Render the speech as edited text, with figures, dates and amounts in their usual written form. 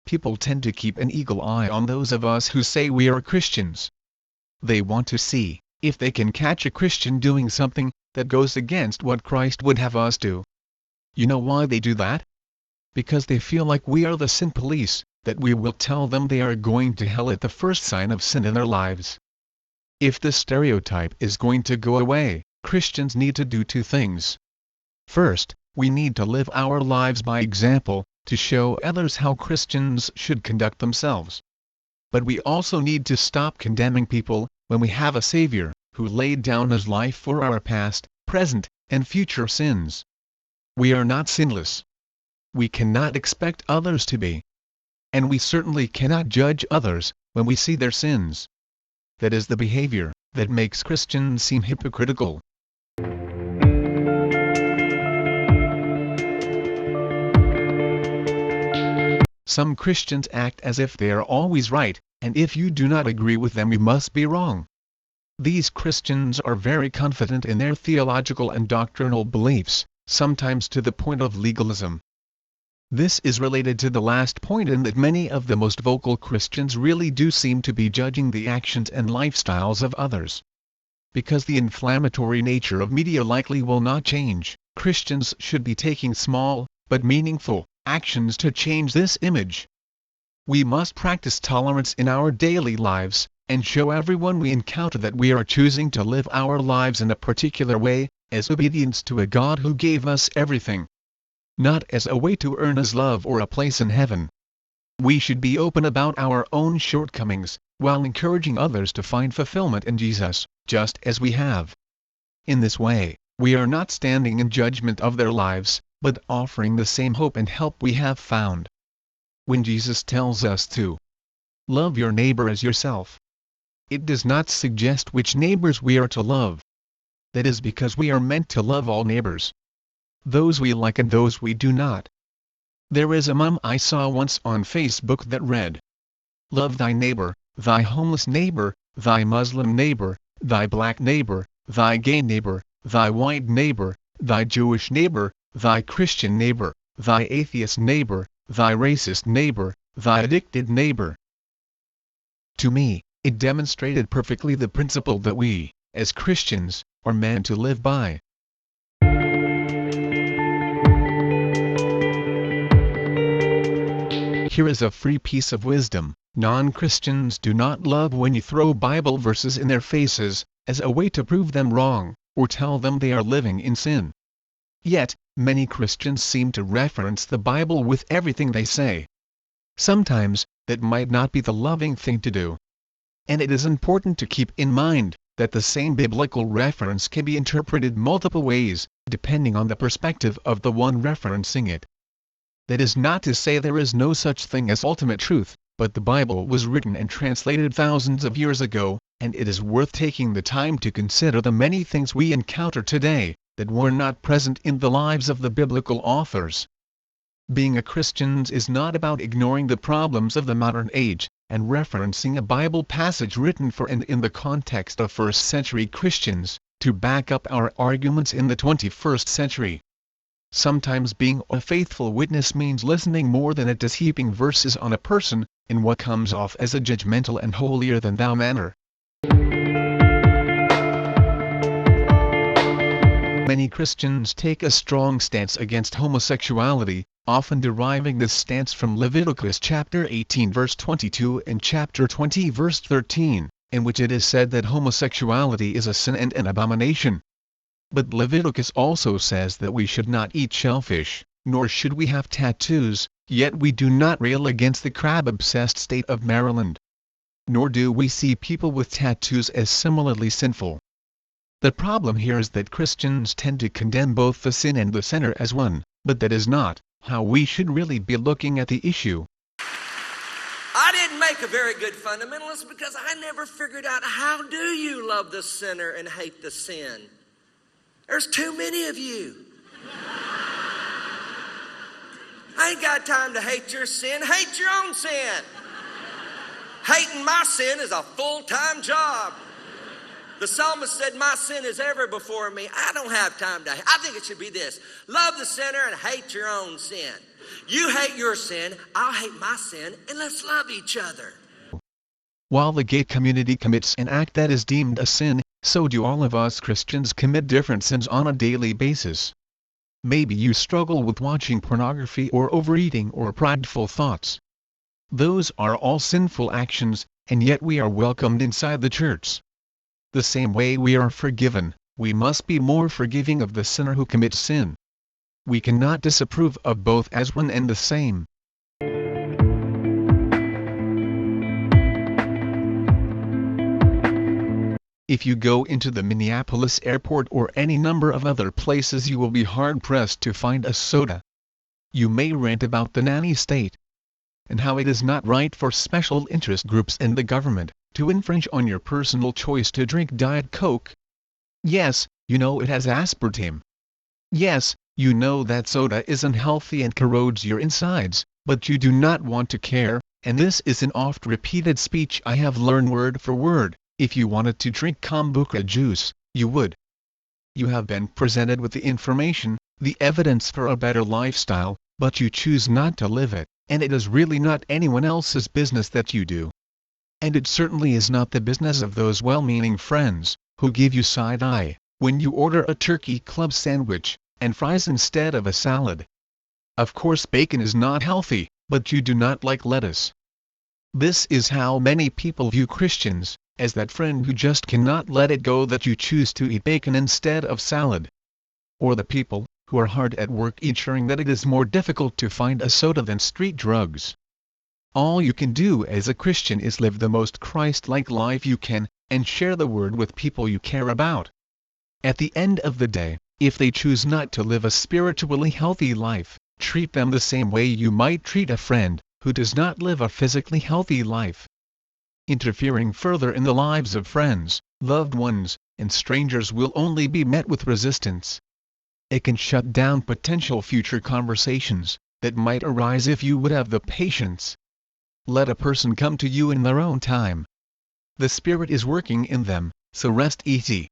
people tend to keep an eagle eye on those of us who say we are Christians. They want to see if they can catch a Christian doing something that goes against what Christ would have us do. You know why they do that? Because they feel like we are the sin police, that we will tell them they are going to hell at the first sign of sin in their lives. If this stereotype is going to go away, Christians need to do two things. First, we need to live our lives by example, to show others how Christians should conduct themselves. But we also need to stop condemning people when we have a Savior who laid down his life for our past, present, and future sins. We are not sinless. We cannot expect others to be. And we certainly cannot judge others when we see their sins. That is the behavior that makes Christians seem hypocritical. Some Christians act as if they are always right, and if you do not agree with them you must be wrong. These Christians are very confident in their theological and doctrinal beliefs, sometimes to the point of legalism. This is related to the last point in that many of the most vocal Christians really do seem to be judging the actions and lifestyles of others. Because the inflammatory nature of media likely will not change, Christians should be taking small, but meaningful, actions to change this image. We must practice tolerance in our daily lives, and show everyone we encounter that we are choosing to live our lives in a particular way, as obedience to a God who gave us everything. Not as a way to earn his love or a place in heaven. We should be open about our own shortcomings, while encouraging others to find fulfillment in Jesus, just as we have. In this way, we are not standing in judgment of their lives, but offering the same hope and help we have found. When Jesus tells us to love your neighbor as yourself, it does not suggest which neighbors we are to love. That is because we are meant to love all neighbors. Those we like and those we do not. There is a meme I saw once on Facebook that read, "Love thy neighbor, thy homeless neighbor, thy Muslim neighbor, thy black neighbor, thy gay neighbor, thy white neighbor, thy Jewish neighbor, thy Christian neighbor, thy atheist neighbor, thy racist neighbor, thy addicted neighbor." To me, it demonstrated perfectly the principle that we, as Christians, are meant to live by. Here is a free piece of wisdom: non-Christians do not love when you throw Bible verses in their faces, as a way to prove them wrong, or tell them they are living in sin. Yet, many Christians seem to reference the Bible with everything they say. Sometimes, that might not be the loving thing to do. And it is important to keep in mind that the same biblical reference can be interpreted multiple ways, depending on the perspective of the one referencing it. That is not to say there is no such thing as ultimate truth, but the Bible was written and translated thousands of years ago, and it is worth taking the time to consider the many things we encounter today that were not present in the lives of the biblical authors. Being a Christian is not about ignoring the problems of the modern age, and referencing a Bible passage written for and in the context of first-century Christians, to back up our arguments in the 21st century. Sometimes being a faithful witness means listening more than it does heaping verses on a person, in what comes off as a judgmental and holier-than-thou manner. Many Christians take a strong stance against homosexuality, often deriving this stance from Leviticus chapter 18 verse 22 and chapter 20 verse 13, in which it is said that homosexuality is a sin and an abomination. But Leviticus also says that we should not eat shellfish, nor should we have tattoos, yet we do not rail against the crab-obsessed state of Maryland. Nor do we see people with tattoos as similarly sinful. The problem here is that Christians tend to condemn both the sin and the sinner as one, but that is not how we should really be looking at the issue. I didn't make a very good fundamentalist because I never figured out how do you love the sinner and hate the sin. There's too many of you. I ain't got time to hate your sin. Hate your own sin. Hating my sin is a full-time job. The psalmist said, my sin is ever before me. I don't have time to hate. I think it should be this: love the sinner and hate your own sin. You hate your sin, I'll hate my sin, and let's love each other. While the gay community commits an act that is deemed a sin, so do all of us Christians commit different sins on a daily basis. Maybe you struggle with watching pornography or overeating or prideful thoughts. Those are all sinful actions, and yet we are welcomed inside the church. The same way we are forgiven, we must be more forgiving of the sinner who commits sin. We cannot disapprove of both as one and the same. If you go into the Minneapolis airport or any number of other places, you will be hard-pressed to find a soda. You may rant about the nanny state and how it is not right for special interest groups and the government to infringe on your personal choice to drink Diet Coke. Yes, you know it has aspartame. Yes, you know that soda is unhealthy and corrodes your insides, but you do not want to care, and this is an oft-repeated speech I have learned word for word. If you wanted to drink kombucha juice, you would. You have been presented with the information, the evidence for a better lifestyle, but you choose not to live it, and it is really not anyone else's business that you do. And it certainly is not the business of those well-meaning friends, who give you side-eye, when you order a turkey club sandwich, and fries instead of a salad. Of course bacon is not healthy, but you do not like lettuce. This is how many people view Christians, as that friend who just cannot let it go that you choose to eat bacon instead of salad. Or the people, who are hard at work ensuring that it is more difficult to find a soda than street drugs. All you can do as a Christian is live the most Christ-like life you can, and share the word with people you care about. At the end of the day, if they choose not to live a spiritually healthy life, treat them the same way you might treat a friend who does not live a physically healthy life. Interfering further in the lives of friends, loved ones, and strangers will only be met with resistance. It can shut down potential future conversations that might arise if you would have the patience. Let a person come to you in their own time. The Spirit is working in them, so rest easy.